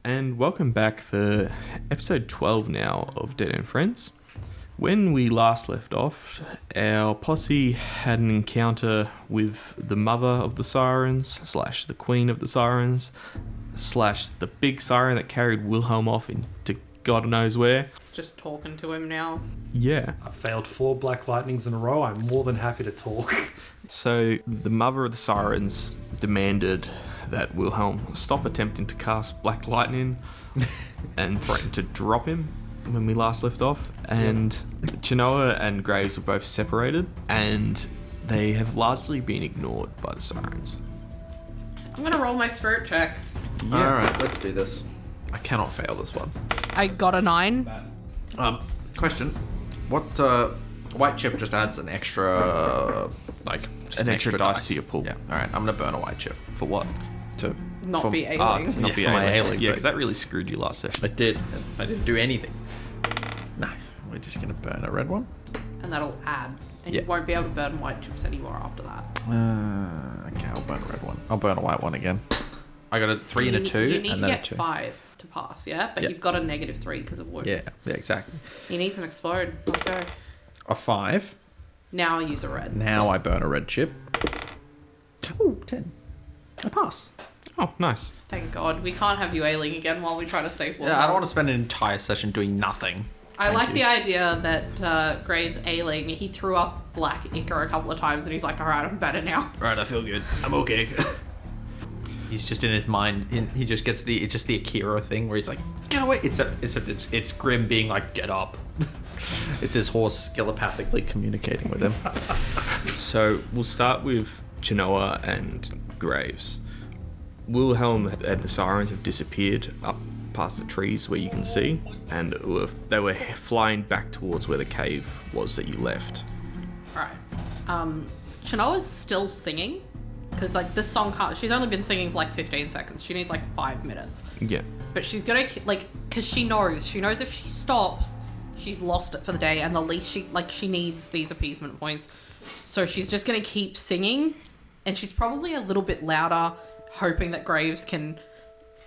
and welcome back for episode 12 now of Dead End Friends. When we last left off, our posse had an encounter with the mother of the sirens, / the queen of the sirens, / the big siren that carried Wilhelm off into God knows where. It's just talking to him now. Yeah. I failed 4 black lightnings in a row. I'm more than happy to talk. So the mother of the sirens demanded that Wilhelm stop attempting to cast black lightning and threatened to drop him when we last left off. And Chenoa and Graves were both separated, and they have largely been ignored by the sirens. I'm gonna roll my spirit check. Yeah. Alright, let's do this. I cannot fail this one. I got a 9. Question. What, white chip just adds an extra, just An extra dice to your pool. Yeah, alright, I'm gonna burn a white chip. For what? To Not be ailing. To not Yeah, be for my ailing. ailing, Yeah, but- because that really screwed you last session. I did. I didn't do anything. No, we're just gonna burn a red one. And that'll add. And Yeah. you won't be able to burn white chips anymore after that. Okay, I'll burn a red one. I'll burn a white one again. I got a 3 and a 2, You need and to then a get 2. 5 to pass, yeah? But Yeah. you've got a -3 because of wounds. Yeah, exactly. He needs an explode. Let's go. A 5. Now use a red. Now I burn a red chip. Oh, 10. I pass. Oh, nice. Thank God. We can't have you ailing again while we try to save one. Yeah, I don't want to spend an entire session doing nothing. I Thank like you. the idea that Graves ailing. He threw up black ichor a couple of times and he's like, alright, I'm better now. Right, I feel good. I'm okay. He's just in his mind. He just gets it's just the Akira thing where he's like, get away. It's Grim being like, get up. It's his horse telepathically communicating with him. So we'll start with Chenoa and Graves. Wilhelm and the sirens have disappeared up past the trees where you can see, and they were flying back towards where the cave was that you left. Right. Chenoa's still singing. Because, this song can't... She's only been singing for, 15 seconds. She needs, 5 minutes. Yeah. But she's gonna, because she knows if she stops, she's lost it for the day, and the least she needs these appeasement points. So she's just gonna keep singing, and she's probably a little bit louder, hoping that Graves can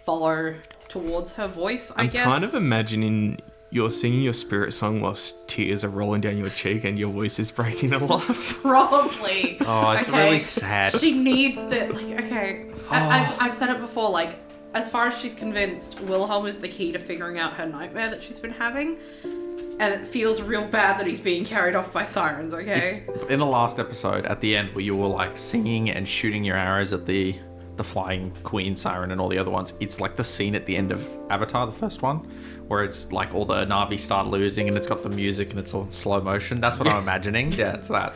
follow towards her voice, I guess. I'm kind of imagining you're singing your spirit song whilst tears are rolling down your cheek and your voice is breaking a lot. Probably. Oh, it's really sad. She needs the, okay. I've said it before, as far as she's convinced, Wilhelm is the key to figuring out her nightmare that she's been having. And it feels real bad that he's being carried off by sirens, okay? It's in the last episode, at the end, where you were, singing and shooting your arrows at the flying queen siren and all the other ones. It's the scene at the end of Avatar, the first one, where it's all the Na'vi start losing and it's got the music and it's all in slow motion. That's what I'm imagining. Yeah, it's that.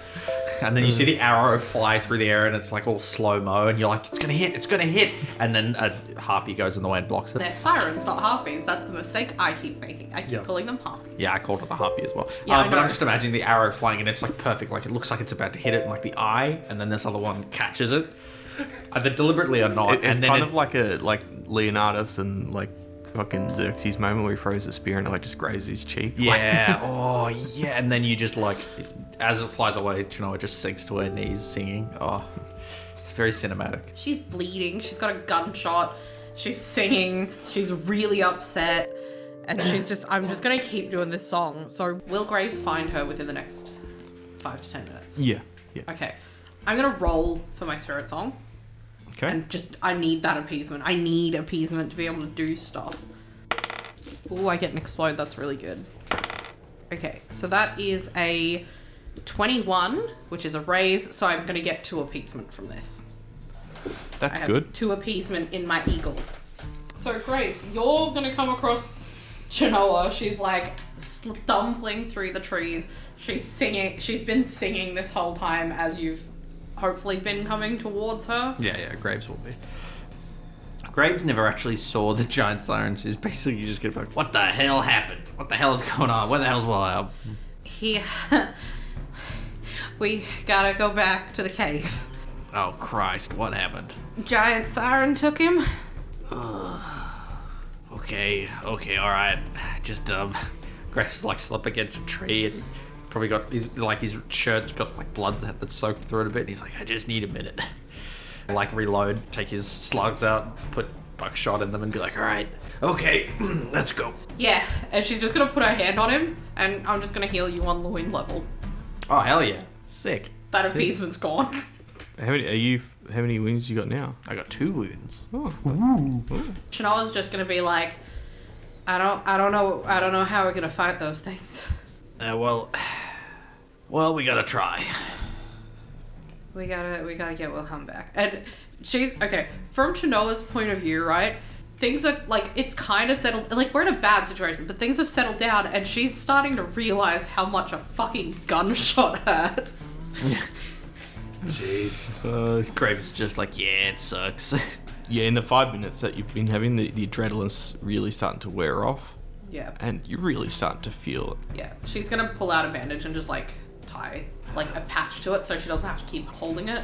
And then you see the arrow fly through the air and it's all slow-mo and you're like, it's gonna hit. And then a harpy goes in the way and blocks it. They're sirens, not harpies. That's the mistake I keep making. I keep calling them harpies. Yeah, I called it a harpy as well. Yeah, I but know. I'm just imagining the arrow flying and it's perfect. It looks like it's about to hit it in the eye, and then this other one catches it. Either deliberately or not. It's and then kind of like Leonidas and fucking Xerxes moment where he throws the spear and it just grazes his cheek. Yeah. Oh, yeah. And then you just as it flies away, Chenoa just sinks to her knees singing. Oh, it's very cinematic. She's bleeding. She's got a gunshot. She's singing. She's really upset. And she's just, I'm just going to keep doing this song. So will Graves find her within the next 5 to 10 minutes? Yeah. Okay. I'm going to roll for my spirit song. Okay. And I need that appeasement. I need appeasement to be able to do stuff. Ooh, I get an explode. That's really good. Okay, so that is a 21, which is a raise. So I'm going to get 2 appeasement from this. That's I have good. 2 appeasement in my eagle. So Graves, you're going to come across Chenoa. She's stumbling through the trees. She's singing. She's been singing this whole time as you've hopefully been coming towards her. Yeah, Graves will be. Graves never actually saw the giant sirens. He's basically just going to be like, what the hell happened? What the hell's going on? Where the hell's Wilhelm? We gotta go back to the cave. Oh, Christ, what happened? Giant siren took him. Okay, alright. Just, Graves slip against a tree and he's probably got, his shirt's got, blood that's soaked through it a bit. And he's like, I just need a minute. Reload, take his slugs out, put buckshot in them and be like, all right, okay, let's go. Yeah, and she's just gonna put her hand on him, and I'm just gonna heal you on loin level. Oh, hell yeah. Sick. That appeasement's gone. How many wounds you got now? I got 2 wounds. Oh. Chenoa's just gonna be like, I don't know how we're gonna fight those things. Well, we gotta try. We gotta get Wilhelm back. And she's okay, from Chenoa's point of view, right? Things are like, it's kind of settled, like we're in a bad situation, but things have settled down and she's starting to realize how much a fucking gunshot hurts. Jeez. Graves is just like, yeah, it sucks. Yeah, in the 5 minutes that you've been having, the adrenaline's really starting to wear off. Yeah. And you're really starting to feel it. Yeah. She's gonna pull out a bandage and just like tie like a patch to it so she doesn't have to keep holding it.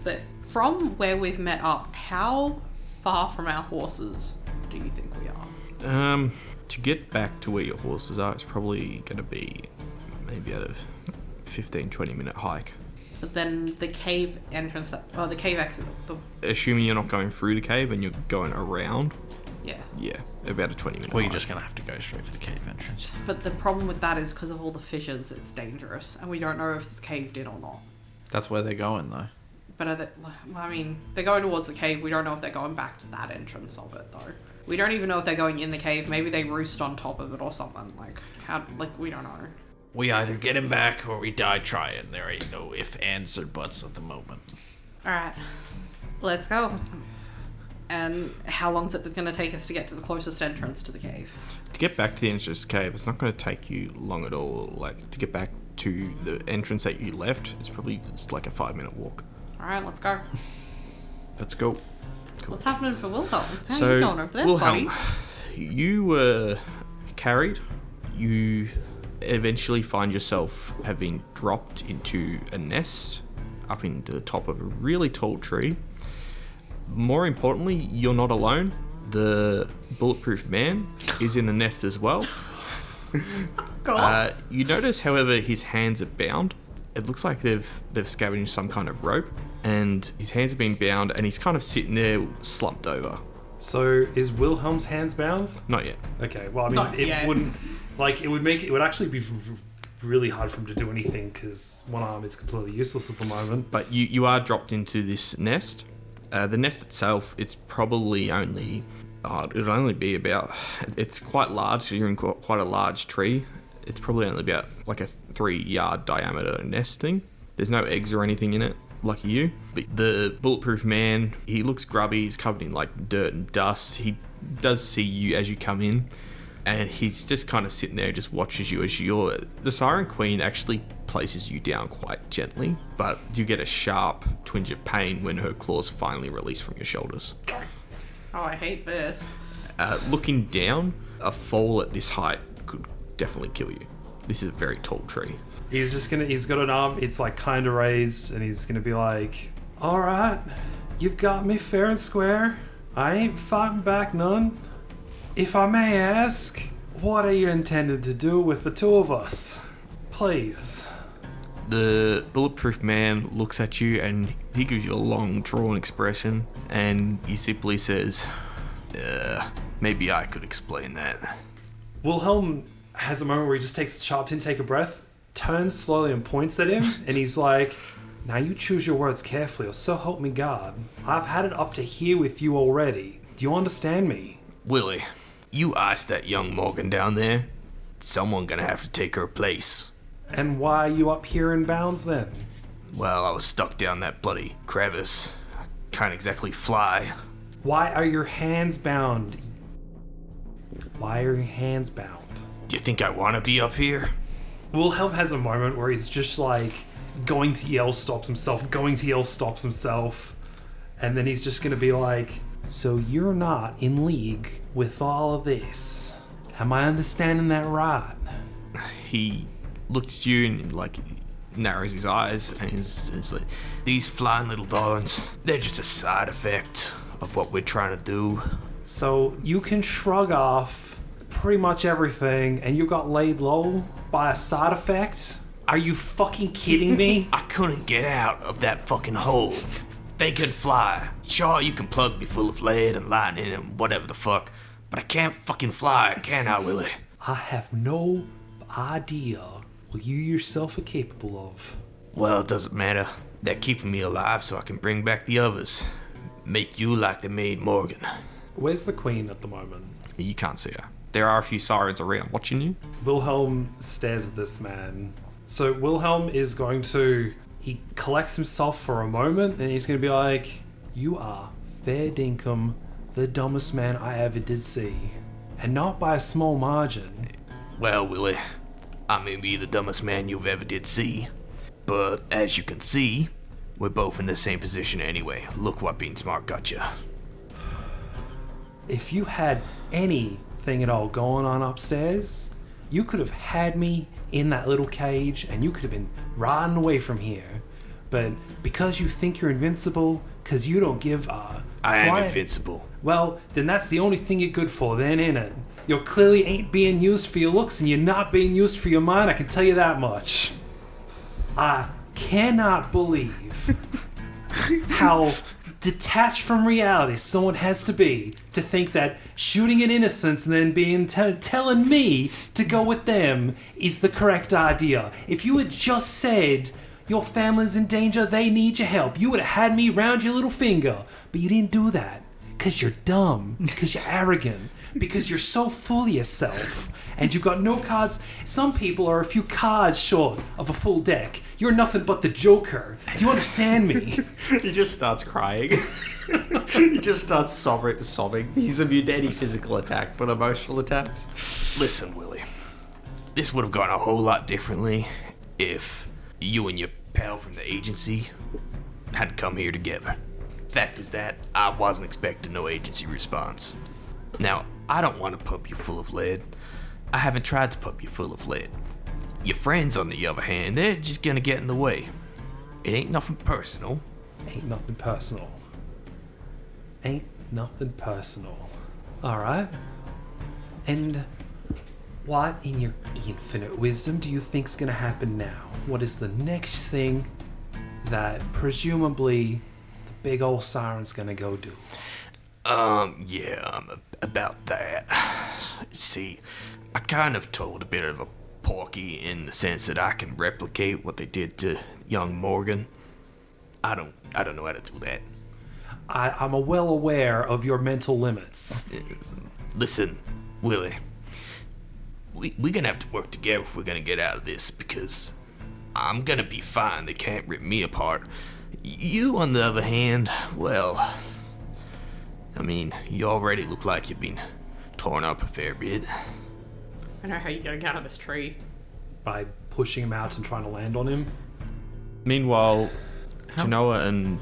But from where we've met up, how far from our horses do you think we are? To get back to where your horses are, it's probably going to be maybe at a 15-20 minute hike. But then the cave entrance, the cave exit, Assuming you're not going through the cave and you're going around, yeah. about a 20 minute Well, hike. you're just gonna have to go straight for the cave entrance. But the problem with that is because of all the fissures, it's dangerous, and we don't know if it's caved in or not. That's where they're going, though. But they're going towards the cave. We don't know if they're going back to that entrance of it, though. We don't even know if they're going in the cave. Maybe they roost on top of it or something. We don't know. We either get him back or we die trying. There ain't no ifs, ands, or buts at the moment. Alright, let's go. And how long is it going to take us to get to the closest entrance to the cave? To get back to the entrance to the cave, it's not going to take you long at all. Like, to get back to the entrance that you left, it's probably just like a 5 minute walk. Alright, let's go. Let's go. Cool. What's happening for Wilhelm? How So, are you going over there, Wilhelm, buddy? you were carried. You eventually find yourself having dropped into a nest up into the top of a really tall tree. More importantly, you're not alone. The bulletproof man is in the nest as well. God. You notice, however, his hands are bound. It looks like they've scavenged some kind of rope, and his hands are being bound, and he's kind of sitting there slumped over. So is Wilhelm's hands bound? Not yet. Okay, well, I mean, Not it yet. wouldn't, like, it would actually be really hard for him to do anything because one arm is completely useless at the moment. But you are dropped into this nest. The nest itself, it's probably only, it'll only be about, it's quite large, so you're in quite a large tree. It's probably only about like a 3-yard diameter nesting. There's no eggs or anything in it, lucky you. But the bulletproof man, he looks grubby, he's covered in like dirt and dust. He does see you as you come in, and he's just kind of sitting there, just watches you as the Siren Queen actually places you down quite gently, but you get a sharp twinge of pain when her claws finally release from your shoulders. Oh, I hate this. Looking down, a fall at this height could definitely kill you. This is a very tall tree. He's got an arm, it's like kind of raised, and he's gonna be like, all right, you've got me fair and square. I ain't fighting back none. If I may ask, what are you intended to do with the two of us? Please. The bulletproof man looks at you and he gives you a long, drawn expression, and he simply says, maybe I could explain that. Wilhelm has a moment where he just takes a sharp intake of breath, turns slowly and points at him, and he's like, now you choose your words carefully, or so help me God. I've had it up to here with you already. Do you understand me? Willie, you asked that young Morgan down there. Someone gonna have to take her place. And why are you up here in bounds then? Well, I was stuck down that bloody crevice. I can't exactly fly. Why are your hands bound? Why are your hands bound? Do you think I want to be up here? Wilhelm has a moment where he's just like going to yell, stops himself, going to yell, stops himself. And then he's just going to be like, so you're not in league with all of this. Am I understanding that right? He looks at you and like narrows his eyes and he's like, these flying little darlings, they're just a side effect of what we're trying to do. So you can shrug off pretty much everything and you got laid low by a side effect? Are you fucking kidding me? I couldn't get out of that fucking hole. They can fly. Sure, you can plug me full of lead and lightning and whatever the fuck, but I can't fucking fly, can I, Willie? I have no idea what you yourself are capable of. Well, it doesn't matter. They're keeping me alive so I can bring back the others. Make you like they made Morgan. Where's the queen at the moment? You can't see her. There are a few sirens around watching you. Wilhelm stares at this man. So Wilhelm is going to... He collects himself for a moment, and he's going to be like, you are fair dinkum the dumbest man I ever did see. And not by a small margin. Well, Willie, I may be the dumbest man you've ever did see, but as you can see, we're both in the same position anyway. Look what being smart got you. If you had anything at all going on upstairs, you could have had me in that little cage and you could have been riding away from here. But because you think you're invincible, because you don't give a I am flying- invincible. Well, then that's the only thing you're good for then, innit? You clearly ain't being used for your looks and you're not being used for your mind, I can tell you that much. I cannot believe how detached from reality someone has to be to think that shooting at innocents and then being telling me to go with them is the correct idea. If you had just said your family's in danger, they need your help, you would have had me round your little finger. But you didn't do that because you're dumb, because you're arrogant, because you're so full of yourself and you've got no cards. Some people are a few cards short of a full deck. You're nothing but the Joker. Do you understand me? He just starts crying. He just starts sobbing. He's immune to any physical attack, but emotional attacks. Listen, Willie, this would have gone a whole lot differently if you and your pal from the agency had come here together. Fact is that I wasn't expecting no agency response. Now, I don't want to pump you full of lead. I haven't tried to pump you full of lead. Your friends, on the other hand, they're just gonna get in the way. It ain't nothing personal. Ain't nothing personal. Ain't nothing personal. Alright. And what in your infinite wisdom do you think's gonna happen now? What is the next thing that presumably the big old siren's gonna go do? About that. See, I kind of told a bit of a porky in the sense that I can replicate what they did to young Morgan. I don't know how to do that. I'm well aware of your mental limits. Listen, Willie, we're gonna have to work together if we're gonna get out of this, because I'm gonna be fine. They can't rip me apart. You, on the other hand, well, I mean, you already look like you've been torn up a fair bit. I know how you're getting out of this tree. By pushing him out and trying to land on him. Meanwhile, Chenoa and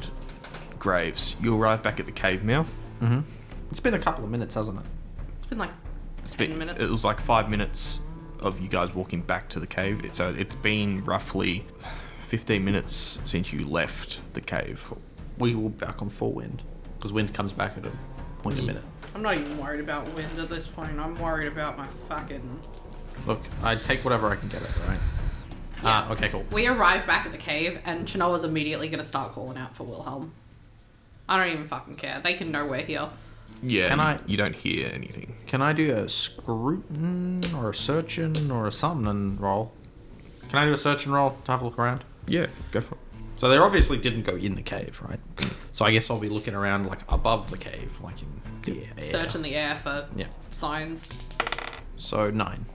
Graves, you arrive back at the cave mouth. Mm-hmm. It's been a couple of minutes, hasn't it? It's been like 10 minutes. It was like 5 minutes of you guys walking back to the cave. So it's been roughly 15 minutes since you left the cave. We were back on full wind, because wind comes back at a point a minute. I'm not even worried about wind at this point. I'm worried about my fucking... Look, I take whatever I can get at, right? Yeah. Okay, cool. We arrive back at the cave, and Chenoa's immediately going to start calling out for Wilhelm. I don't even fucking care. They can know we're here. Yeah, you don't hear anything. Can I do a scrutin or a searching or a something roll? Can I do a search and roll to have a look around? Yeah, go for it. So they obviously didn't go in the cave, right? So I guess I'll be looking around like above the cave, like in the air. Search in the air for Yeah. signs. So 9.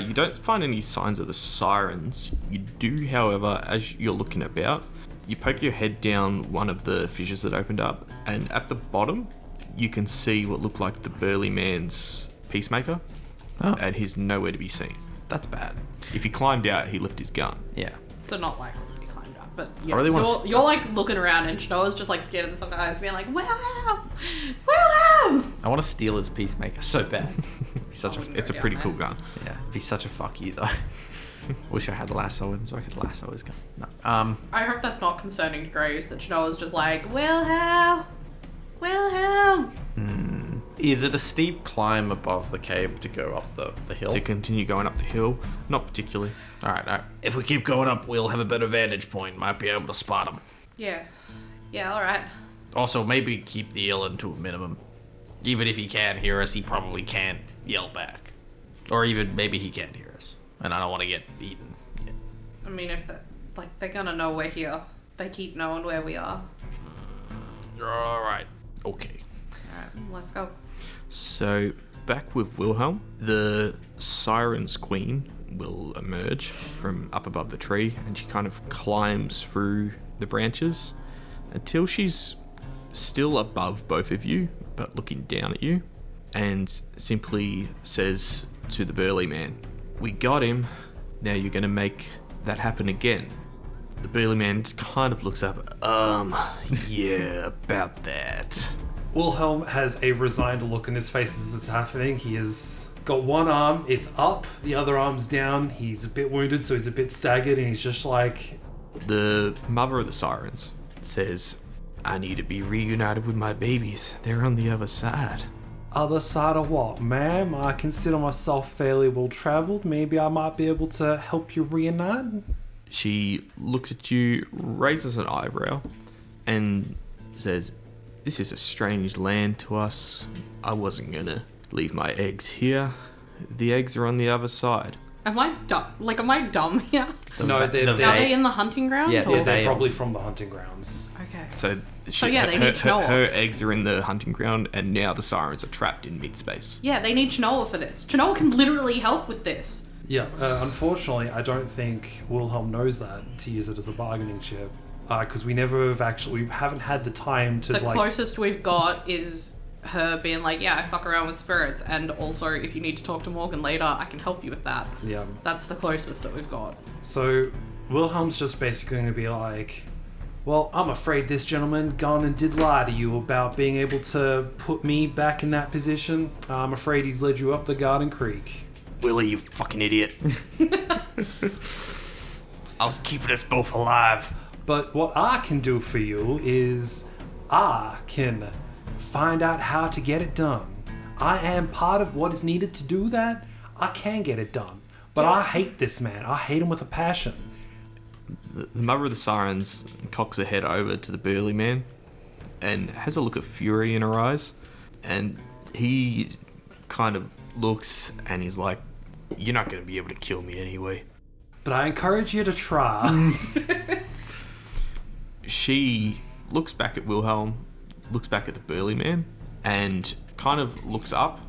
You don't find any signs of the sirens. You do, however, as you're looking about, you poke your head down one of the fissures that opened up, and at the bottom, you can see what looked like the burly man's peacemaker, and he's nowhere to be seen. That's bad. If he climbed out, he left his gun. Yeah. So not likely to be climbed up. But I really wanna you're like looking around, and Chenoa's just like scared of the guys, being like, Wilhelm! Wilhelm! I want to steal his peacemaker so bad. It's a pretty cool gun. Yeah, he's such a fuck you though. Wish I had lasso him so I could lasso his gun. No. I hope that's not concerning to Graves, that Chenoa's just like, Wilhelm! Wilhelm! Is it a steep climb above the cave to go up the hill? To continue going up the hill, not particularly. Alright, if we keep going up, we'll have a better vantage point. Might be able to spot him. Yeah. Yeah, alright. Also, maybe keep the yelling to a minimum. Even if he can hear us, he probably can't yell back. Or even maybe he can't hear us. And I don't want to get eaten. Yeah. I mean, if they're gonna know we're here. They keep knowing where we are. Alright. Okay. Alright, let's go. So, back with Wilhelm, the Siren Queen will emerge from up above the tree, and she kind of climbs through the branches until she's still above both of you, but looking down at you, and simply says to the burly man, "We got him. Now you're going to make that happen again." The burly man kind of looks up. Yeah, about that. Wilhelm has a resigned look on his face as it's happening. He has got one arm, it's up, the other arm's down. He's a bit wounded, so he's a bit staggered, and he's just like... The mother of the Sirens says, "I need to be reunited with my babies. They're on the other side." Other side of what, ma'am? I consider myself fairly well travelled. Maybe I might be able to help you reunite? She looks at you, raises an eyebrow, and says, "This is a strange land to us. I wasn't gonna leave my eggs here. The eggs are on the other side." Am I dumb? Am I dumb here? No, Are they in the hunting ground? Yeah, or- they're probably from the hunting grounds. Okay. So, they need Chenoa. her eggs are in the hunting ground, and now the Sirens are trapped in mid-space. Yeah, they need Chenoa for this. Chenoa can literally help with this. Yeah, unfortunately, I don't think Wilhelm knows that to use it as a bargaining chip. Because we haven't had the time to The closest we've got is her being like, yeah, I fuck around with spirits, and also if you need to talk to Morgan later, I can help you with that. Yeah. That's the closest that we've got. So, Wilhelm's just basically going to be like, "Well, I'm afraid this gentleman gone and did lie to you about being able to put me back in that position. I'm afraid he's led you up the Garden Creek." Willie, you fucking idiot. I was keeping us both alive. But what I can do for you is I can find out how to get it done. I am part of what is needed to do that. I can get it done. But I hate this man. I hate him with a passion. The mother of the Sirens cocks her head over to the burly man and has a look of fury in her eyes. And he kind of looks and he's like, You're not going to be able to kill me anyway. But I encourage you to try. She looks back at Wilhelm, looks back at the burly man, and kind of looks up,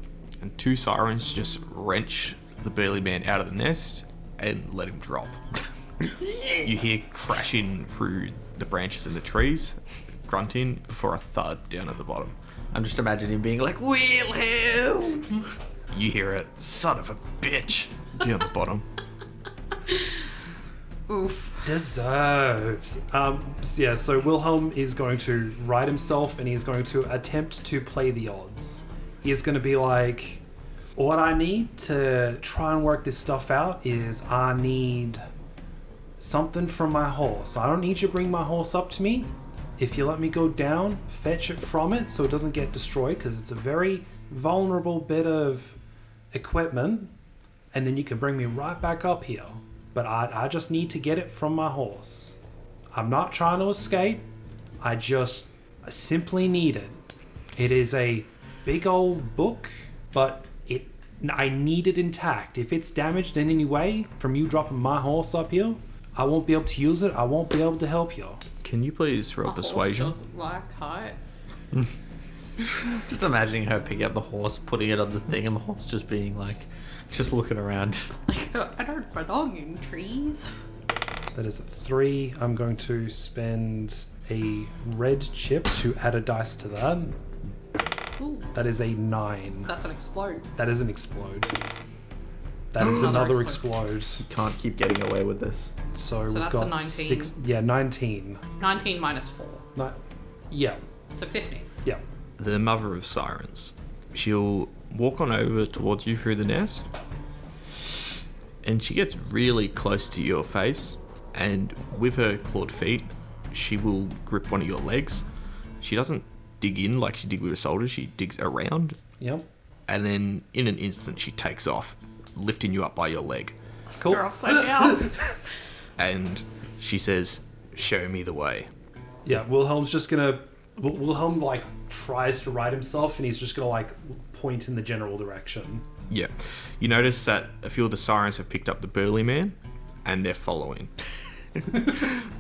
and two Sirens just wrench the burly man out of the nest and let him drop. You hear crashing through the branches in the trees, grunting before a thud down at the bottom. I'm just imagining him being like, Wilhelm! You hear a son of a bitch down the bottom. Oof. Deserves. Yeah, so Wilhelm is going to right himself and he's going to attempt to play the odds. He is going to be like, what I need to try and work this stuff out is I need something from my horse. I don't need you to bring my horse up to me. If you let me go down, fetch it from it so it doesn't get destroyed, because it's a very vulnerable bit of equipment, and then you can bring me right back up here. But I just need to get it from my horse. I'm not trying to escape. I simply need it. It is a big old book, but I need it intact. If it's damaged in any way from you dropping my horse up here, I won't be able to use it. I won't be able to help you. Can you please roll persuasion? Doesn't like heights. Just imagining her picking up the horse, putting it on the thing, and the horse just being like, just looking around. I don't belong in trees. That is a 3. I'm going to spend a red chip to add a dice to that. Ooh, That is a 9. that's an explode. That is an explode. That is Another another explode. explode. Can't keep getting away with this. So we've that's a got 19. 6. Yeah, 19. 19 minus 4. Yeah. So 15. Yeah. The mother of Sirens. She'll walk on over towards you through the nest, and she gets really close to your face, and with her clawed feet, she will grip one of your legs. She doesn't dig in like she did with her shoulders, she digs around, Yep. and then in an instant she takes off, lifting you up by your leg. You're Cool. upside down. And she says, "Show me the way." Yeah, Wilhelm's just gonna... Wilhelm, like, tries to right himself, and he's just gonna, like, point in the general direction. Yeah. You notice that a few of the sirens have picked up the burly man, and they're following.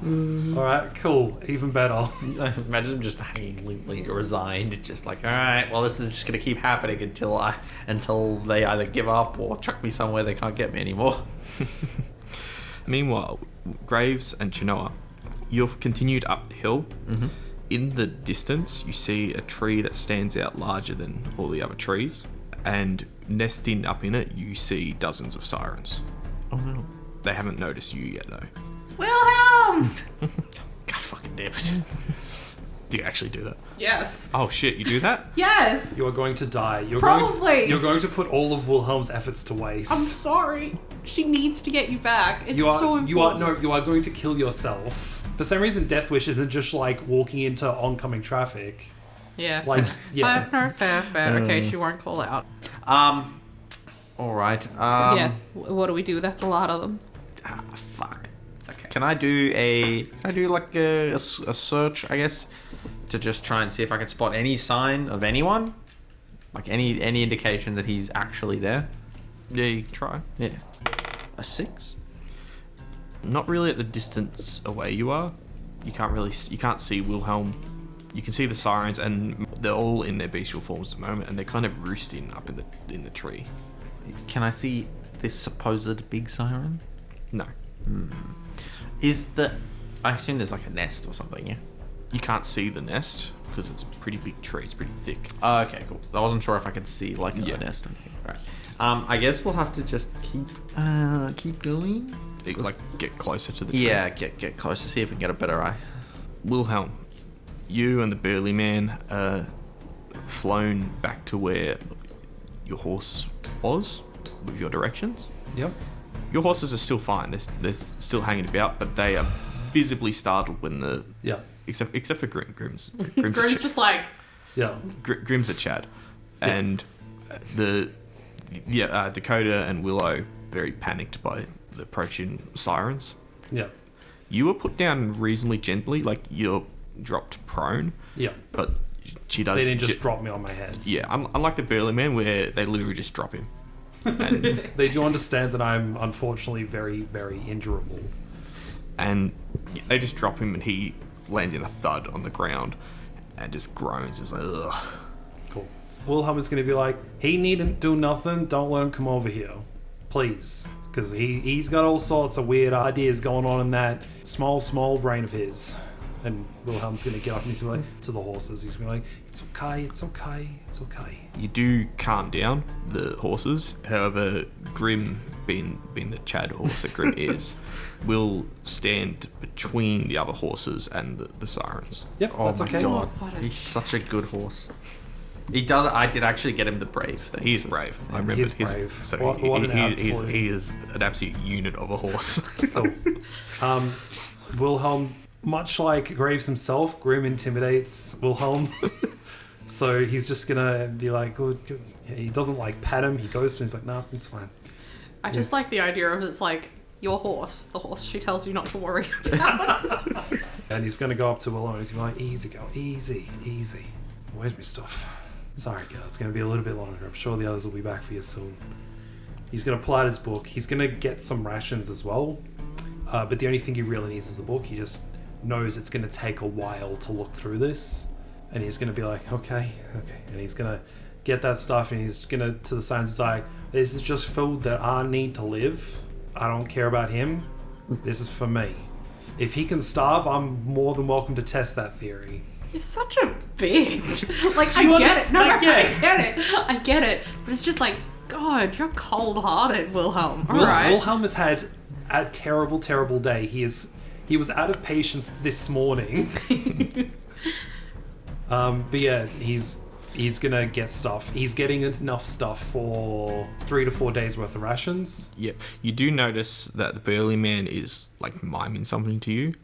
Alright, cool. Even better. Imagine him just hanging limply, resigned, just like, all right, well, this is just gonna keep happening until they either give up or chuck me somewhere they can't get me anymore. Meanwhile, Graves and Chenoa, you've continued up the hill. Mm-hmm. In the distance, you see a tree that stands out larger than all the other trees, and nesting up in it, you see dozens of sirens. Oh no. They haven't noticed you yet, though. Wilhelm! God fucking damn it. Do you actually do that? Yes. Oh shit, you do that? Yes. You are going to die. You're Probably. You're going to put all of Wilhelm's efforts to waste. I'm sorry. She needs to get you back. It's You are so important. you are going to kill yourself. For some reason, Death Wish isn't just like walking into oncoming traffic. Yeah. Like, yeah. No, fair. Okay, she won't call out. All right. Yeah. What do we do? That's a lot of them. Fuck. It's okay. Can I do like a search, I guess, to just try and see if I can spot any sign of anyone? Like any indication that he's actually there? Yeah, you can try. Yeah. A 6? Not really at the distance away you are. You can't see Wilhelm. You can see the sirens, and they're all in their bestial forms at the moment, and they're kind of roosting up in the tree. Can I see this supposed big siren? No, I assume there's like a nest or something, yeah? you can't see the nest because it's a pretty big tree. It's pretty thick. Oh, okay, cool. I wasn't sure if I could see like a Yeah. nest or anything. Right. I guess we'll have to just keep going. Like get closer to the tree. Yeah, get close to see if we can get a better eye. Wilhelm, you and the burly man are flown back to where your horse was with your directions. Yep. Your horses are still fine. They're still hanging about, but they are visibly startled when the Yeah. except for Grim's Grim's just like, Yeah. Grim's a Chad, and Dakota and Willow very panicked by the approaching sirens. Yeah. You were put down reasonably gently, like you're dropped prone, Yeah. but she does. They didn't just drop me on my head. Yeah, unlike the burly man where they literally just drop him. And, They do understand that I'm unfortunately very, very injurable. and they just drop him, and he lands in a thud on the ground and just groans. It's like, ugh. Cool. Wilhelm is going to be like, he needn't do nothing. Don't let him come over here. Please. Because he's got all sorts of weird ideas going on in that small brain of his. And Wilhelm's going to get up and he's going to be like, to the horses. He's going to be like, it's okay. You do calm down the horses. However, Grim, being the Chad horse that Grim is, will stand between the other horses and the sirens. Yep, that's okay. God, What a- he's such a good horse. He does. I did actually get him the brave thing. He's brave. I remember. He's brave. So What an absolute- he is an absolute unit of a horse. Cool. Wilhelm, much like Graves himself, Grim intimidates Wilhelm. So he's just gonna be like, good. He doesn't like pat him. He goes to him. He's like, nah, it's fine. I just like the idea of it's like your horse, the horse she tells you not to worry about. And he's gonna go up to Wilhelm and he's gonna be like, easy, girl, easy. Where's my stuff? Sorry, girl, it's gonna be a little bit longer. I'm sure the others will be back for you soon. He's gonna pull out his book. He's gonna get some rations as well. But the only thing he really needs is the book. He just knows it's gonna take a while to look through this. And he's gonna be like, okay. And he's gonna get that stuff and he's gonna, to the signs, he's like, this is just food that I need to live. I don't care about him. This is for me. If he can starve, I'm more than welcome to test that theory. You're such a bitch. Like, Do you I get it. No, understand? I get it. But it's just like, God, you're cold-hearted, Wilhelm. All right. Wilhelm has had a terrible, terrible day. He was out of patience this morning. But yeah, he's gonna get stuff. He's getting enough stuff for 3 to 4 days worth of rations. Yep. You do notice that the burly man is like miming something to you.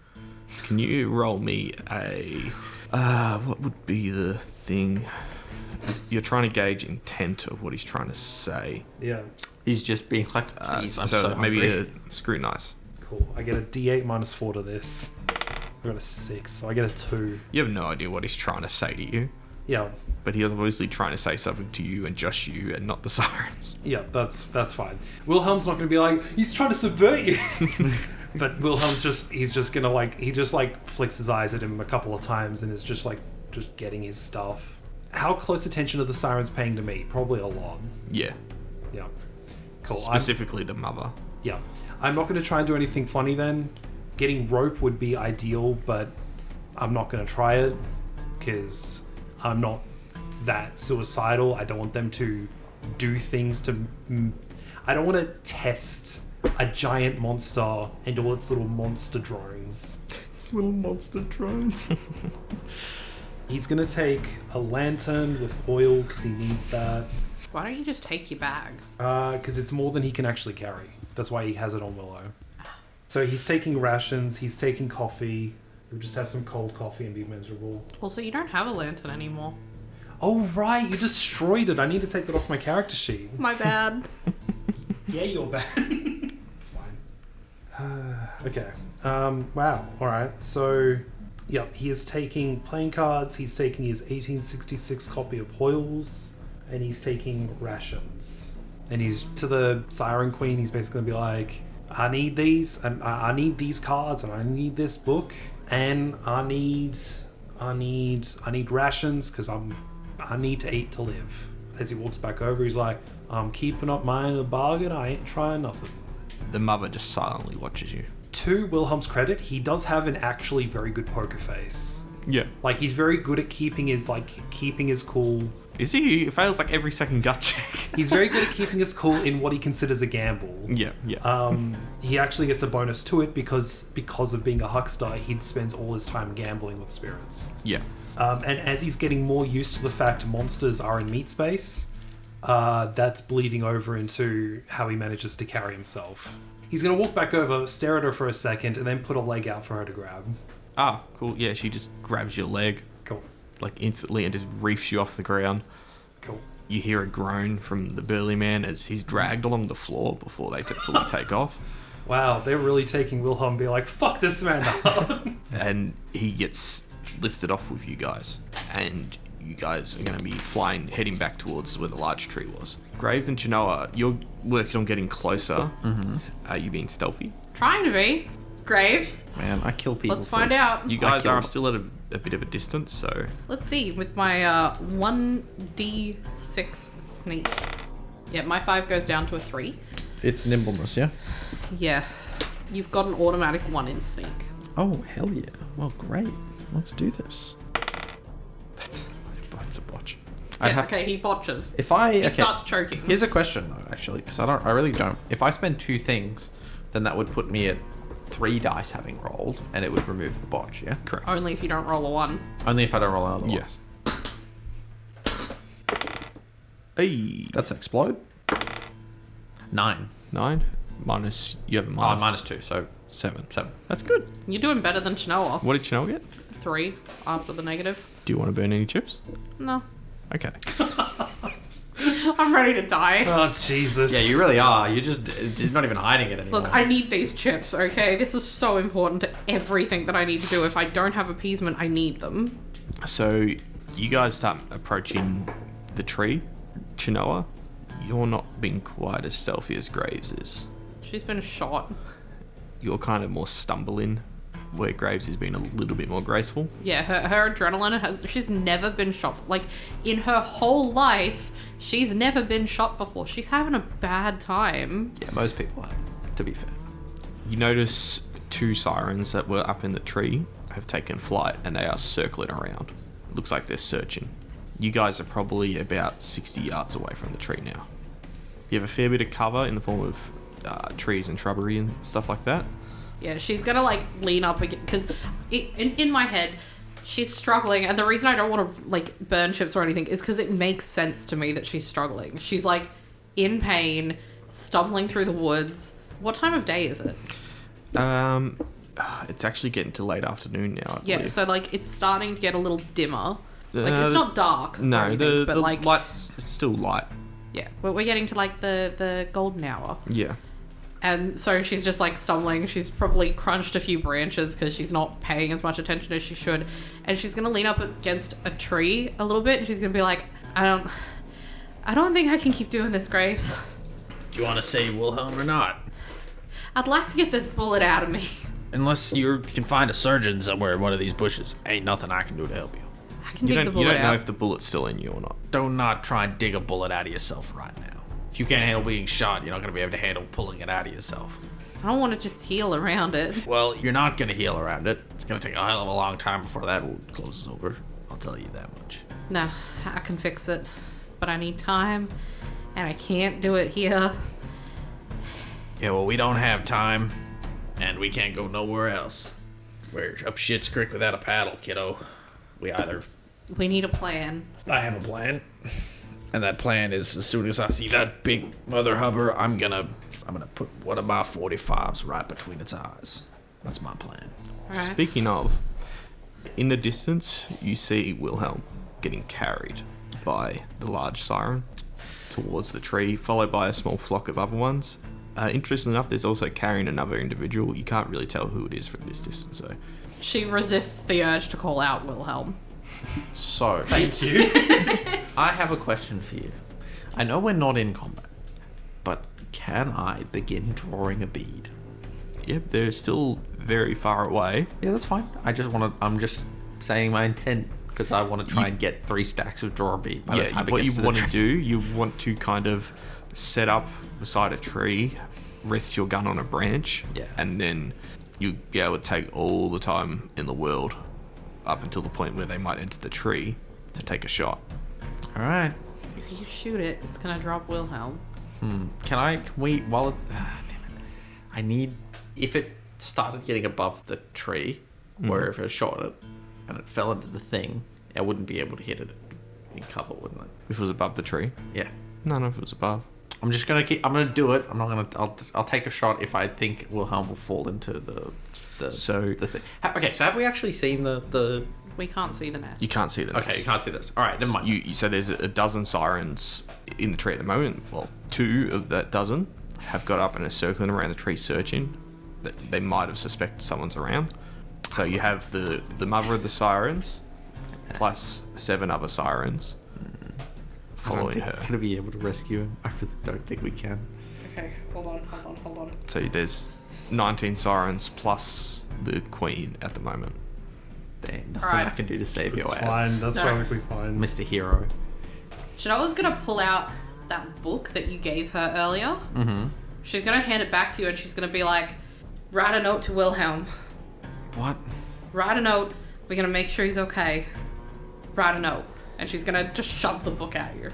Can you roll me a what would be the thing? You're trying to gauge intent of what he's trying to say. Yeah, He's just being like, please, I'm so maybe hungry. scrutinize. cool. I get a D8 -4 to this. I got a 6, so I get a 2. You have no idea what he's trying to say to you, Yeah, but he's obviously trying to say something to you and just you and not the sirens. yeah, that's fine. Wilhelm's not going to be like, he's trying to subvert you. But Wilhelm's he's just going to he just flicks his eyes at him a couple of times and is just getting his stuff. How close attention are the sirens paying to me? Probably a lot. Yeah. Yeah. Cool. Specifically the mother. Yeah. I'm not going to try and do anything funny then. Getting rope would be ideal, but I'm not going to try it because I'm not that suicidal. I don't want them to do things to... I don't want to test a giant monster and all its little monster drones. It's little monster drones. He's going to take a lantern with oil because he needs that. Why don't you just take your bag? Because it's more than he can actually carry. That's why he has it on Willow. So he's taking rations, he's taking coffee. He'll just have some cold coffee and be miserable. Also, you don't have a lantern anymore. Oh, right, you destroyed it. I need to take that off my character sheet. My bad. Yeah, you're bad. It's fine. Okay. Wow. All right. So, yeah, he is taking playing cards. He's taking his 1866 copy of Hoyles, and he's taking rations. And he's to the Siren Queen. He's basically gonna be like, I need these, and I need these cards, and I need this book, and I need rations because I need to eat to live. As he walks back over, he's like, I'm keeping up my end of the bargain. I ain't trying nothing. The mother just silently watches you. To Wilhelm's credit, he does have an actually very good poker face. Yeah. He's very good at keeping his cool. Is he? He fails every second gut check. He's very good at keeping his cool in what he considers a gamble. Yeah. He actually gets a bonus to it because of being a huckster, he spends all his time gambling with spirits. Yeah. And as he's getting more used to the fact monsters are in meat space, that's bleeding over into how he manages to carry himself. He's going to walk back over, stare at her for a second, and then put a leg out for her to grab. Ah, cool. Yeah, she just grabs your leg, Cool. instantly, and just reefs you off the ground. Cool. You hear a groan from the burly man as he's dragged along the floor before they fully take off. Wow, they're really taking Wilhelm and be like, fuck this man up. And he gets lifted off with you guys. And you guys are going to be heading back towards where the large tree was. Graves and Chenoa, you're working on getting closer. Mm-hmm. Are you being stealthy? Trying to be. Graves, Man, I kill people. let's find out. You guys kill are them. still at a bit of a distance, so... Let's see, with my 1d6 sneak. Yeah, my 5 goes down to a 3. It's nimbleness, yeah? Yeah. You've got an automatic 1 in sneak. Oh, hell yeah. Well, great. Let's do this. That's a botch. Yeah, okay, he botches. If I... He starts choking. Here's a question, though, actually, because I really don't... If I spend 2 things, then that would put me at 3 dice having rolled, and it would remove the botch, yeah? Correct. Only if you don't roll a 1. Only if I don't roll another one. Yes. Hey. That's an explode. 9. 9. Minus... You have a minus... Minus 2, so 7. 7. That's good. You're doing better than Chenoa. What did Chenoa get? 3 after the negative. Do you want to burn any chips? No. Okay. I'm ready to die. Oh, Jesus. Yeah, you really are. You're not even hiding it anymore. Look, I need these chips, okay? This is so important to everything that I need to do. If I don't have appeasement, I need them. So, you guys start approaching the tree. Chenoa, you're not being quite as stealthy as Graves is. She's been shot. You're kind of more stumbling, where Graves has been a little bit more graceful. Yeah, her adrenaline she's never been shot. In her whole life, she's never been shot before. She's having a bad time. Yeah, most people have, to be fair. You notice 2 sirens that were up in the tree have taken flight, and they are circling around. Looks like they're searching. You guys are probably about 60 yards away from the tree now. You have a fair bit of cover in the form of trees and shrubbery and stuff like that. Yeah, she's gonna lean up again because in my head she's struggling, and the reason I don't want to burn chips or anything is because it makes sense to me that she's struggling. She's in pain, stumbling through the woods. What time of day is it? It's actually getting to late afternoon now. I Yeah, believe. so it's starting to get a little dimmer. It's not dark. No, or anything, the light's it's still light. Yeah, but we're getting to the golden hour. Yeah. And so she's just like stumbling. She's probably crunched a few branches because she's not paying as much attention as she should. And she's going to lean up against a tree a little bit. And she's going to be like, I don't think I can keep doing this, Graves. Do you want to save Wilhelm or not? I'd like to get this bullet out of me. Unless you can find a surgeon somewhere in one of these bushes. Ain't nothing I can do to help you. I can You dig the don't, you bullet don't know out. if the bullet's still in you or not. Do not try and dig a bullet out of yourself right now. If you can't handle being shot, you're not going to be able to handle pulling it out of yourself. I don't want to just heal around it. Well, you're not going to heal around it. It's going to take a hell of a long time before that wound closes over. I'll tell you that much. No, I can fix it. But I need time. And I can't do it here. Yeah, well, we don't have time. And we can't go nowhere else. We're up shit's creek without a paddle, kiddo. We need a plan. I have a plan. And that plan is, as soon as I see that big mother hubber, I'm gonna put one of my 45s right between its eyes. That's my plan. Alright. Speaking of, in the distance, you see Wilhelm getting carried by the large siren towards the tree, followed by a small flock of other ones. Interestingly enough, there's also carrying another individual. You can't really tell who it is from this distance, though. She resists the urge to call out Wilhelm. So, Thank you. I have a question for you. I know we're not in combat, but can I begin drawing a bead? Yep, they're still very far away. Yeah, that's fine. I'm just saying my intent because I want to try and get 3 stacks of draw a bead by the time what it you gets to want the to do, you want to kind of set up beside a tree, rest your gun on a branch, Yeah. and then you'll be able to take all the time in the world up until the point where they might enter the tree to take a shot. All right. If you shoot it, it's gonna drop Wilhelm. Can we, while it's, damn it. If it started getting above the tree, or if I shot it and it fell into the thing, I wouldn't be able to hit it in cover, wouldn't I? If it was above the tree? Yeah. No, if it was above. I'm gonna do it. I'm not gonna, I'll take a shot if I think Wilhelm will fall into the So- the thing. Okay, so have we actually seen the We can't see the nest. You can't see them. okay, you can't see this. All right, never mind. So there's a dozen sirens in the tree at the moment. Well, 2 of that dozen have got up and are circling around the tree searching. They might have suspected someone's around. So you have the mother of the sirens plus 7 other sirens following I don't think her. we're gonna be able to rescue him. I really don't think we can. Okay, hold on. So there's 19 sirens plus the queen at the moment. There's nothing Alright. I can do to save your It's ass, fine. That's No. perfectly fine. Mr. Hero. Chenoa's gonna pull out that book that you gave her earlier. Mm-hmm. She's gonna hand it back to you and she's gonna be like, write a note to Wilhelm. What? Write a note. We're gonna make sure he's okay. Write a note. And she's gonna just shove the book at you.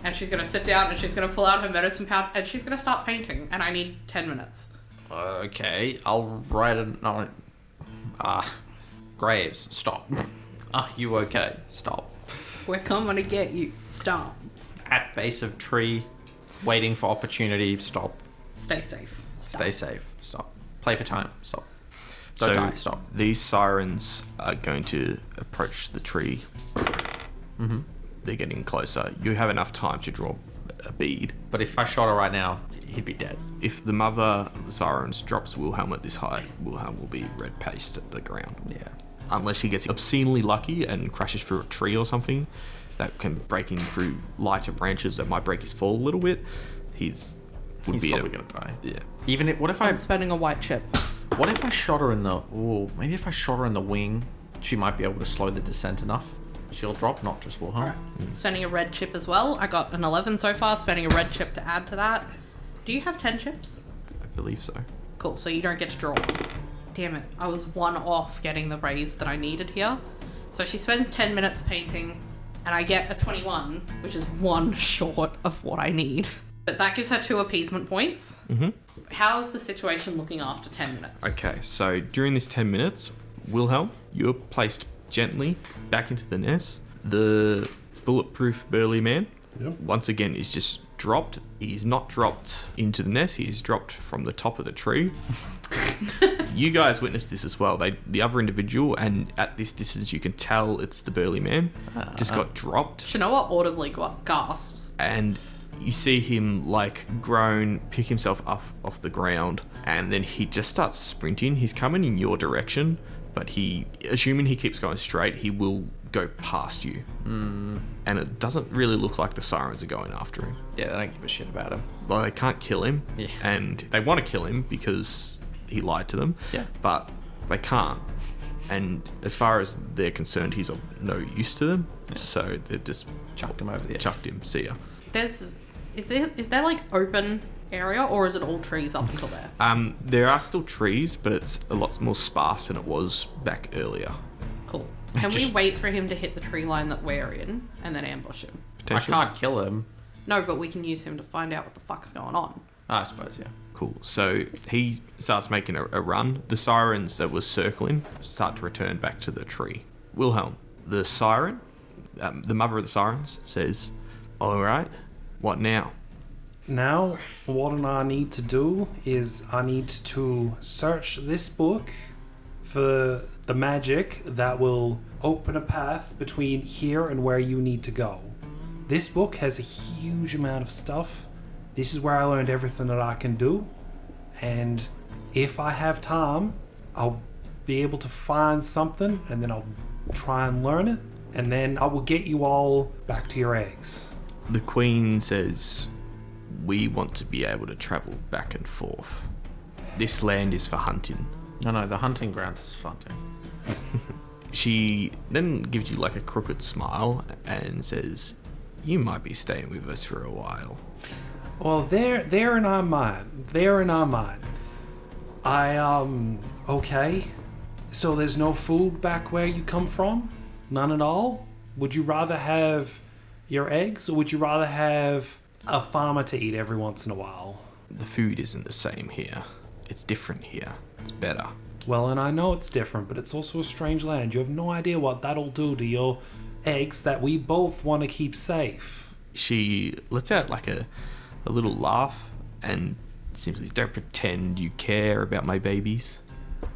And she's gonna sit down and she's gonna pull out her medicine pouch and she's gonna start painting. And I need 10 minutes. Okay, I'll write a note. Graves, stop. Are you okay? Stop. We're coming to get you. Stop. At base of tree, waiting for opportunity. Stop. Stay safe. Stay safe. Stop. Play for time. Stop. Don't die. Stop. These sirens are going to approach the tree. Mm-hmm. They're getting closer. You have enough time to draw a bead. But if I shot her right now, he'd be dead. If the mother of the sirens drops Wilhelm at this height, Wilhelm will be red paste at the ground. Yeah. Unless he gets obscenely lucky and crashes through a tree or something that can break him through lighter branches that might break his fall a little bit, he's He's probably gonna die. Yeah. Even if, what if I'm spending a white chip. What if I shot her in the... Ooh, maybe if I shot her in the wing, she might be able to slow the descent enough. She'll drop, not just Wilhelm. Spending a red chip as well. I got an 11 so far. Spending a red chip to add to that. Do you have 10 chips? I believe so. Cool, so you don't get to draw. Damn it, I was 1 off getting the raise that I needed here. So she spends 10 minutes painting, and I get a 21, which is 1 short of what I need. But that gives her 2 appeasement points. Mm-hmm. How's the situation looking after 10 minutes? Okay, so during this 10 minutes, Wilhelm, you're placed gently back into the nest. The bulletproof burly man, once again, is just dropped. He's not dropped into the nest, he's dropped from the top of the tree. You guys witnessed this as well. The other individual, and at this distance you can tell it's the burly man, just got dropped. Chenoa audibly gasps. And You see him like groan, pick himself up off the ground, and then he just starts sprinting. He's coming in your direction, but assuming he keeps going straight, he will go past you. And it doesn't really look like the sirens are going after him. Yeah, they don't give a shit about him. Well, they can't kill him, Yeah. and they want to kill him because he lied to them. Yeah. But they can't. And as far as they're concerned, he's of no use to them. So they've just Chucked him over the edge. chucked him. See ya. Is there like open area, or is it all trees up until there? There are still trees, but it's a lot more sparse than it was back earlier. Cool. Can we wait for him to hit the tree line that we're in and then ambush him? I Potentially. can't kill him. No, but we can use him to find out what the fuck's going on. I suppose, yeah. Cool. So he starts making a run. The sirens that was circling start to return back to the tree. Wilhelm, the siren, the mother of the sirens, says, "All right, what now?" Now, what I need to do is I need to search this book for the magic that will open a path between here and where you need to go. This book has a huge amount of stuff. This is where I learned everything that I can do. And if I have time, I'll be able to find something and then I'll try and learn it. And then I will get you all back to your eggs. The Queen says, "We want to be able to travel back and forth. This land is for hunting." No, the hunting grounds is hunting. She then gives you like a crooked smile and says, "You might be staying with us for a while." Well, they're in our mind. They're in our mind. Okay. So there's no food back where you come from? None at all? Would you rather have your eggs, or would you rather have a farmer to eat every once in a while? The food isn't the same here. It's different here. It's better. Well, and I know it's different, but it's also a strange land. You have no idea what that'll do to your eggs that we both want to keep safe. She lets out like a little laugh and simply, "Don't pretend you care about my babies."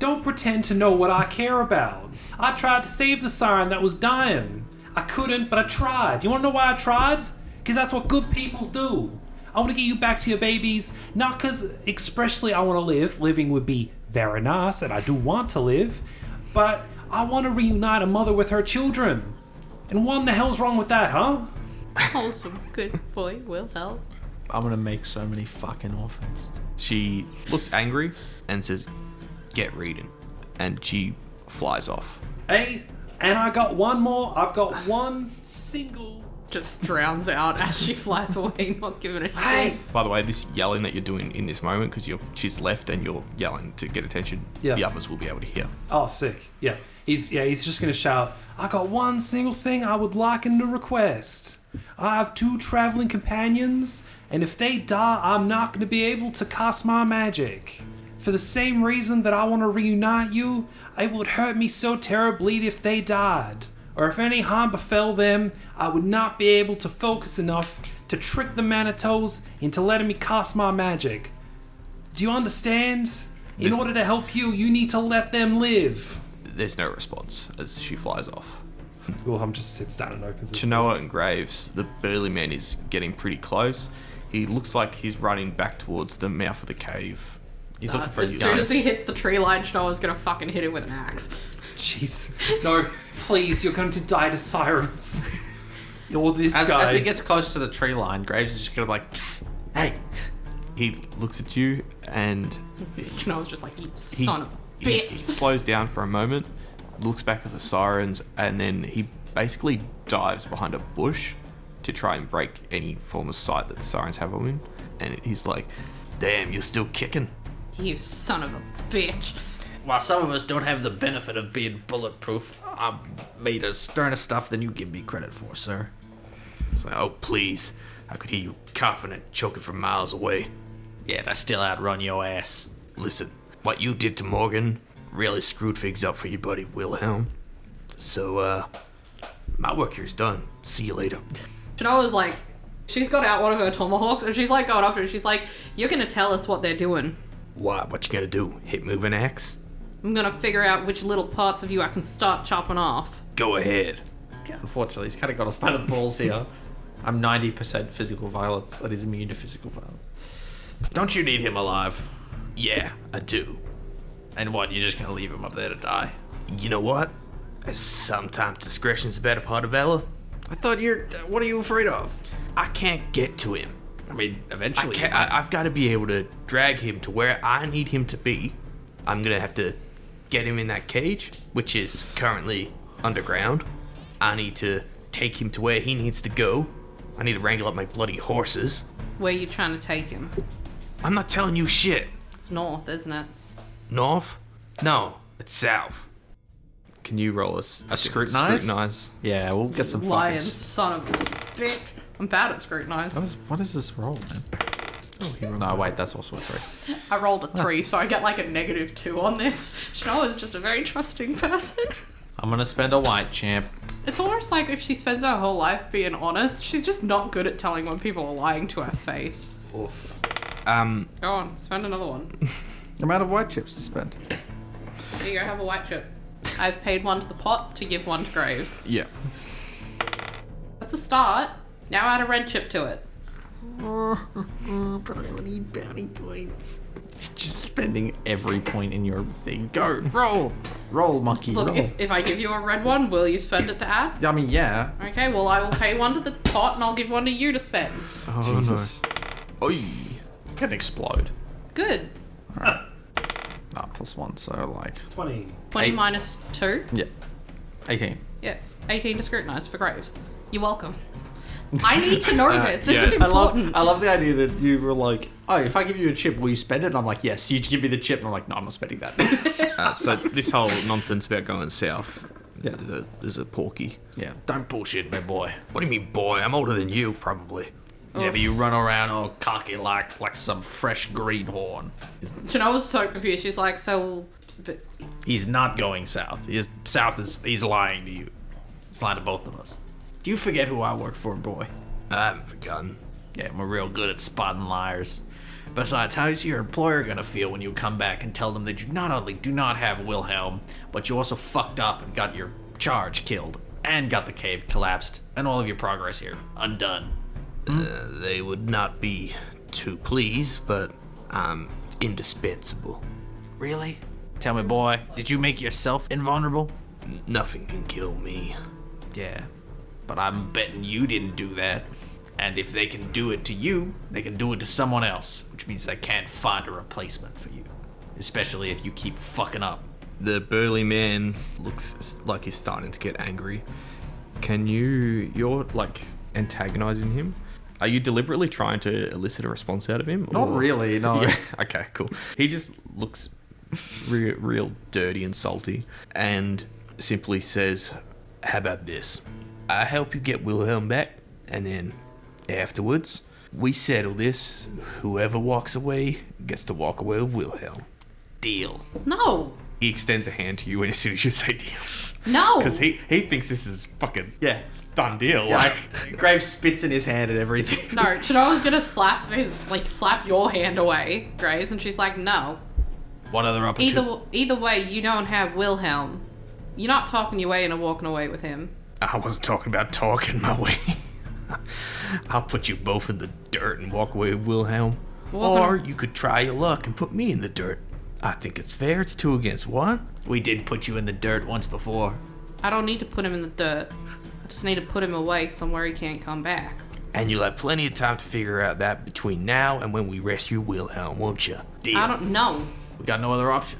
Don't pretend to know what I care about. I tried to save the siren that was dying. I couldn't, but I tried. You want to know why I tried? Because that's what good people do. I want to get you back to your babies, not because expressly I want to live. Living would be very nice, and I do want to live. But I want to reunite a mother with her children. And what in the hell's wrong with that, huh? Wholesome, good boy, Wilhelm. I'm gonna make so many fucking orphans. She looks angry and says, "Get reading." And she flies off. Hey, and I got one more. I've got one single... Just drowns out as she flies away, not giving a shit. Hey! By the way, this yelling that you're doing in this moment, because she's left and you're yelling to get attention, Yeah. the others will be able to hear. Oh, sick. Yeah. He's just going to shout, "I got one single thing I would like him to request. I have 2 traveling companions, and if they die, I'm not going to be able to cast my magic. For the same reason that I want to reunite you, it would hurt me so terribly if they died. Or if any harm befell them, I would not be able to focus enough to trick the Manitos into letting me cast my magic. Do you understand? In order to help you, you need to let them live." There's no response as she flies off. Wilhelm just sits down and opens his Chenoa and Graves, the burly man, is getting pretty close. He looks like he's running back towards the mouth of the cave. He's looking for As his soon gun. as he hits the tree line, Chenoa's gonna fucking hit him with an axe. Jeez. No, please, you're going to die to sirens. You're this guy. As he gets close to the tree line, Graves is just gonna be like, "Psst, hey." He looks at you and Chenoa's just like, "You he, son of a he bitch." slows down for a moment, looks back at the sirens, and then he basically dives behind a bush to try and break any form of sight that the sirens have on him. And he's like, "Damn, you're still kicking." You son of a bitch. While some of us don't have the benefit of being bulletproof, I'm made of sterner stuff than you give me credit for, sir. It's like, "Oh, please. I could hear you coughing and choking from miles away. Yet I still outrun your ass. Listen, what you did to Morgan really screwed things up for your buddy Wilhelm. So, my work here's done. See you later." Chenoa's like, she's got out one of her tomahawks and she's like going after it. She's like, "You're gonna tell us what they're doing. What you gonna do? Hit moving axe? I'm gonna figure out which little parts of you I can start chopping off." Go ahead. Unfortunately, he's kind of got us by the balls here. I'm 90% physical violence. That is immune to physical violence. Don't you need him alive? Yeah, I do. And what, you're just gonna leave him up there to die? You know what? Sometimes discretion's the better part of valor. I thought what are you afraid of? I can't get to him. I mean, eventually. I've got to be able to drag him to where I need him to be. I'm gonna have to get him in that cage, which is currently underground. I need to take him to where he needs to go. I need to wrangle up my bloody horses. Where you trying to take him? I'm not telling you shit. It's north, isn't it? North? No, it's south. Can you roll a scrutinize? Scrutinize. Yeah, we'll get some Lion, fucking... son of a bitch. I'm bad at scrutinize. What is this roll, man? No, wait, that's also a 3. I rolled a 3, so I get like a -2 on this. Chenoa is just a very trusting person. I'm gonna spend a white, champ. It's almost like if she spends her whole life being honest, she's just not good at telling when people are lying to her face. Oof. Go on, spend another one. Amount of white chips to spend. Here you go, have a white chip. I've paid 1 to the pot to give 1 to Graves. Yeah. That's a start. Now add a red chip to it. But I don't need bounty points. Just spending every point in your thing. Go, roll! Roll, monkey, Look, roll. if I give you a red one, will you spend it to add? I mean, yeah. Okay, well I will pay 1 to the pot and I'll give 1 to you to spend. Oh Jesus. no. Oi. Can explode. Good. +1, so like... 20. 20 Eight. minus 2? Yeah. 18. Yeah, 18 to scrutinize for Graves. You're welcome. I need to know this. This is I important. love the idea that you were like, oh, if I give you a chip, will you spend it? And I'm like, yes. You give me the chip, and I'm like, no, I'm not spending that. So this whole nonsense about going south Yeah. is a porky. Yeah. Don't bullshit, my boy. What do you mean, boy? I'm older than you, probably. Yeah, but you run around all cocky like some fresh greenhorn. Chenoa's so confused. She's like, so... But He's not going south. He's lying to you. He's lying to both of us. Do you forget who I work for, boy? I haven't forgotten. Yeah, we're real good at spotting liars. Besides, how is your employer gonna feel when you come back and tell them that you not only do not have Wilhelm, but you also fucked up and got your charge killed, and got the cave collapsed, and all of your progress here undone? They would not be too pleased, but I'm indispensable. Really? Tell me, boy, did you make yourself invulnerable? Nothing can kill me. Yeah, but I'm betting you didn't do that. And if they can do it to you, they can do it to someone else, which means they can't find a replacement for you. Especially if you keep fucking up. The burly man looks like he's starting to get angry. You're like antagonizing him? Are you deliberately trying to elicit a response out of him? Not really, no. Yeah, okay, cool. He just looks real dirty and salty and simply says, how about this? I help you get Wilhelm back, and then afterwards, we settle this. Whoever walks away gets to walk away with Wilhelm. Deal. no. He extends a hand to you as soon as you say deal. No. Because he thinks this is fucking Yeah. done deal. Like, Graves spits in his hand and everything. No, Chenoa's gonna slap your hand away, Graves, and she's like, no. What other opportunity? Either way, you don't have Wilhelm. You're not talking your way into walking away with him. I wasn't talking about talking my way. I'll put you both in the dirt and walk away with Wilhelm. Or you could try your luck and put me in the dirt. I think it's fair. It's 2 against 1. We did put you in the dirt once before. I don't need to put him in the dirt. I just need to put him away somewhere he can't come back. And you'll have plenty of time to figure out that between now and when we rescue Wilhelm, won't you? Deal. I don't know. We got no other option.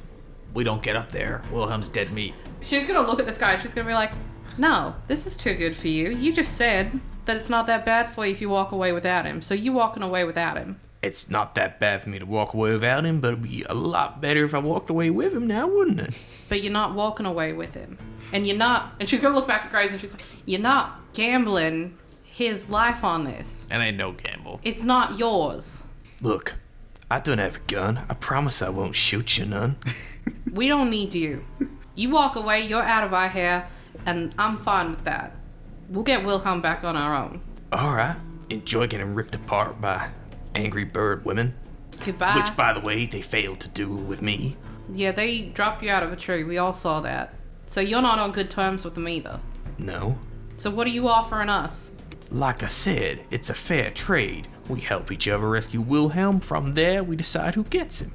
We don't get up there. Wilhelm's dead meat. She's gonna look at this guy and she's gonna be like, no, this is too good for you. You just said that it's not that bad for you if you walk away without him. So you walking away without him. It's not that bad for me to walk away without him, but it'd be a lot better if I walked away with him now, wouldn't it? But you're not walking away with him. And you're not, and she's gonna look back at Grace and she's like, you're not gambling his life on this. And ain't no gamble. It's not yours. Look, I don't have a gun. I promise I won't shoot you none. We don't need you. You walk away, you're out of our hair, and I'm fine with that. We'll get Wilhelm back on our own. Alright. Enjoy getting ripped apart by angry bird women. Goodbye. Which, by the way, they failed to do with me. Yeah, they dropped you out of a tree. We all saw that. So you're not on good terms with them either. No. So what are you offering us? Like I said, it's a fair trade. We help each other rescue Wilhelm. From there, we decide who gets him.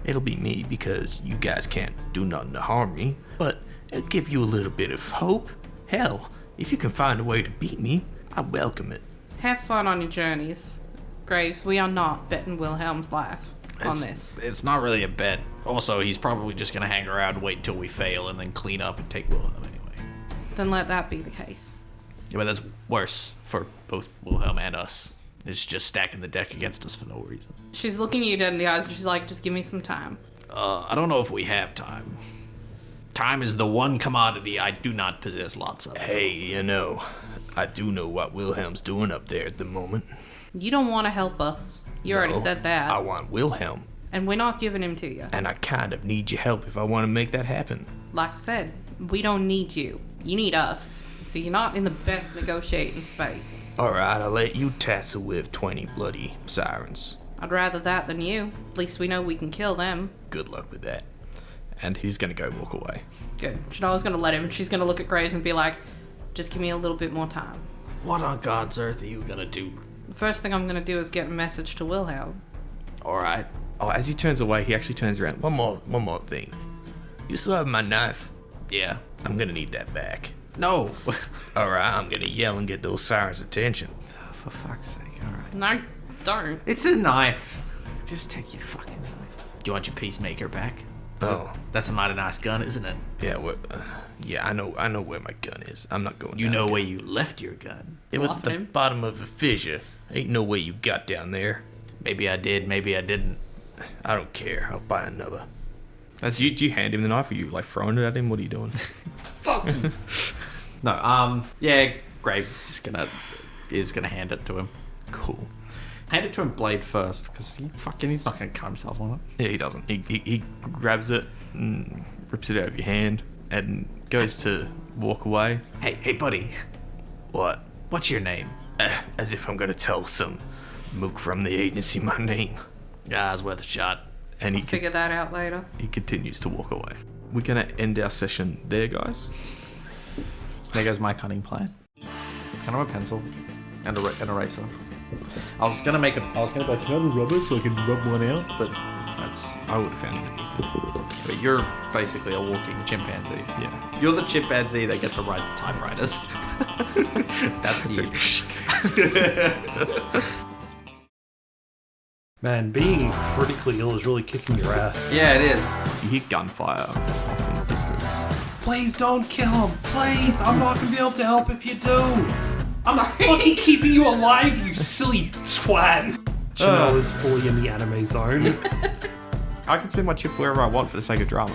It'll be me because you guys can't do nothing to harm me, but it'll give you a little bit of hope. Hell, if you can find a way to beat me, I welcome it. Have fun on your journeys. Graves, we are not betting Wilhelm's life on this. It's not really a bet. Also, he's probably just going to hang around and wait until we fail and then clean up and take Wilhelm anyway. Then let that be the case. Yeah, but that's worse for both Wilhelm and us. It's just stacking the deck against us for no reason. She's looking you dead in the eyes and she's like, just give me some time. I don't know if we have time. Time is the one commodity I do not possess lots of. Hey, I do know what Wilhelm's doing up there at the moment. You don't want to help us. You already No, said that. I want Wilhelm, And we're not giving him to you. and I kind of need your help if I want to make that happen. Like I said, we don't need you. You need us. So you're not in the best negotiating space. Alright, I'll let you tassel with 20 bloody sirens. I'd rather that than you. At least we know we can kill them. Good luck with that. And he's gonna go walk away. Good. Chenoa's gonna let him. She's gonna look at Graves and be like, just give me a little bit more time. What on God's earth are you gonna do? The first thing I'm gonna do is get a message to Wilhelm. Alright. Oh, as he turns away, he actually turns around. One more thing. You still have my knife? Yeah. I'm gonna need that back. No! Alright, I'm gonna yell and get those sirens' attention. For fuck's sake, alright. No, don't. It's a knife. Just take your fucking knife. Do you want your peacemaker back? Oh. That's a mighty nice gun, isn't it? Yeah, I know where my gun is. I'm not going You down know again. where you left your gun. It was at the Bluffing. bottom of a fissure. Ain't no way you got down there. Maybe I did, maybe I didn't. I don't care. I'll buy another. Do you hand him the knife? Or you like throwing it at him? What are you doing? Fuck you. No, yeah, Graves is gonna hand it to him. Cool. Hand it to him blade first, because he's not gonna cut himself on it. Yeah, he doesn't. He grabs it and rips it out of your hand and goes to walk away. Hey, buddy, What? what's your name? As if I'm gonna tell some mook from the agency my name. Ah, it's worth a shot. And he Figure that out later. He continues to walk away. We're gonna end our session there, guys. There goes my cunning plan. Kind of a pencil and an eraser. I was gonna be like, can I have a rubber so I can rub one out? But I would have found it easy. but you're basically a walking chimpanzee. Yeah. You're the chimpanzee that gets to ride the typewriters. That's you. Man, being critically ill is really kicking your ass. Yeah, it is. You hear gunfire off in the distance. Please don't kill him. Please, I'm not gonna be able to help if you do. I'm Sorry. fucking keeping you alive, you silly twat. Chenoa is fully in the anime zone. I can spend my chip wherever I want for the sake of drama.